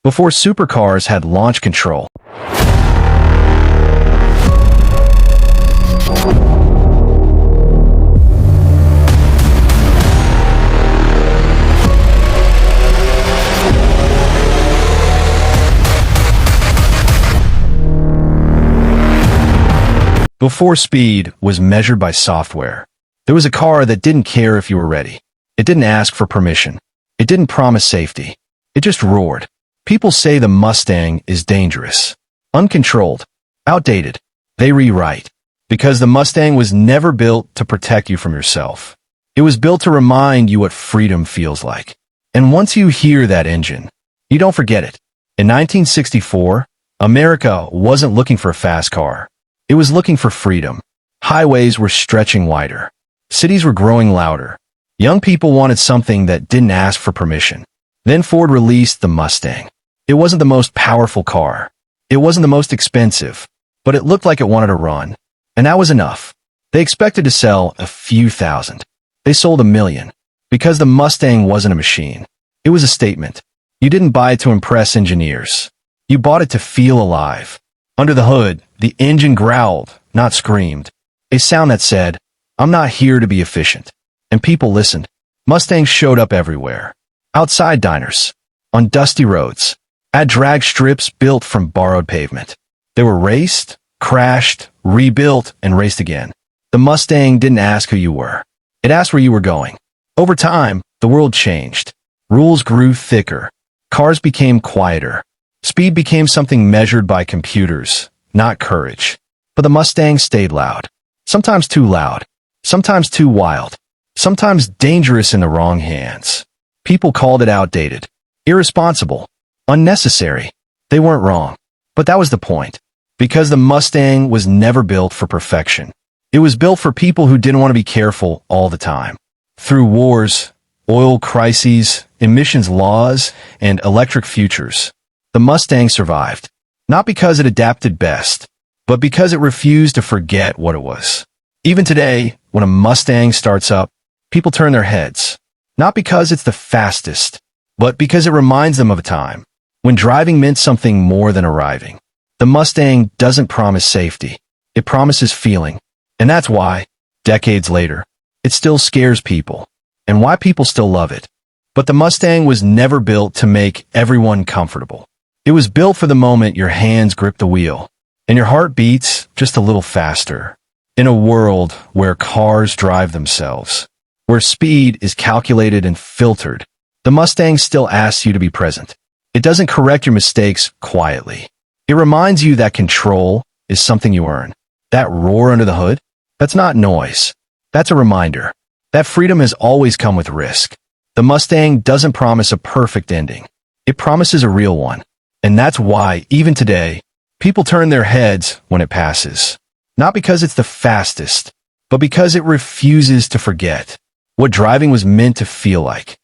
before supercars had launch control. Before speed was measured by software, there was a car that didn't care if you were ready. It didn't ask for permission. It didn't promise safety. It just roared. People say the Mustang is dangerous, uncontrolled, outdated. They rewrite. Because the Mustang was never built to protect you from yourself. It was built to remind you what freedom feels like. And once you hear that engine, you don't forget it. In 1964, America wasn't looking for a fast car. It was looking for freedom. Highways were stretching wider. Cities were growing louder. Young people wanted something that didn't ask for permission. Then Ford released the Mustang. It wasn't the most powerful car. It wasn't the most expensive, but it looked like it wanted to run. And that was enough. They expected to sell a few thousand. They sold 1 million. Because the Mustang wasn't a machine. It was a statement. You didn't buy it to impress engineers. You bought it to feel alive. Under the hood, the engine growled, not screamed. A sound that said, "I'm not here to be efficient." And people listened. Mustangs showed up everywhere. Outside diners, on dusty roads, at drag strips built from borrowed pavement. They were raced, crashed, rebuilt, and raced again. The Mustang didn't ask who you were. It asked where you were going. Over time, the world changed. Rules grew thicker. Cars became quieter. Speed became something measured by computers, not courage. But the Mustang stayed loud. Sometimes too loud. Sometimes too wild. Sometimes dangerous in the wrong hands. People called it outdated, irresponsible, unnecessary. They weren't wrong. But that was the point. Because the Mustang was never built for perfection. It was built for people who didn't want to be careful all the time. Through wars, oil crises, emissions laws, and electric futures, the Mustang survived. Not because it adapted best, but because it refused to forget what it was. Even today, when a Mustang starts up, people turn their heads. Not because it's the fastest, but because it reminds them of a time when driving meant something more than arriving. The Mustang doesn't promise safety. It promises feeling. And that's why, decades later, it still scares people, and why people still love it. But the Mustang was never built to make everyone comfortable. It was built for the moment your hands grip the wheel, and your heart beats just a little faster. In a world where cars drive themselves, where speed is calculated and filtered, the Mustang still asks you to be present. It doesn't correct your mistakes quietly. It reminds you that control is something you earn. That roar under the hood, that's not noise. That's a reminder that freedom has always come with risk. The Mustang doesn't promise a perfect ending. It promises a real one. And that's why, even today, people turn their heads when it passes. Not because it's the fastest, but because it refuses to forget what driving was meant to feel like.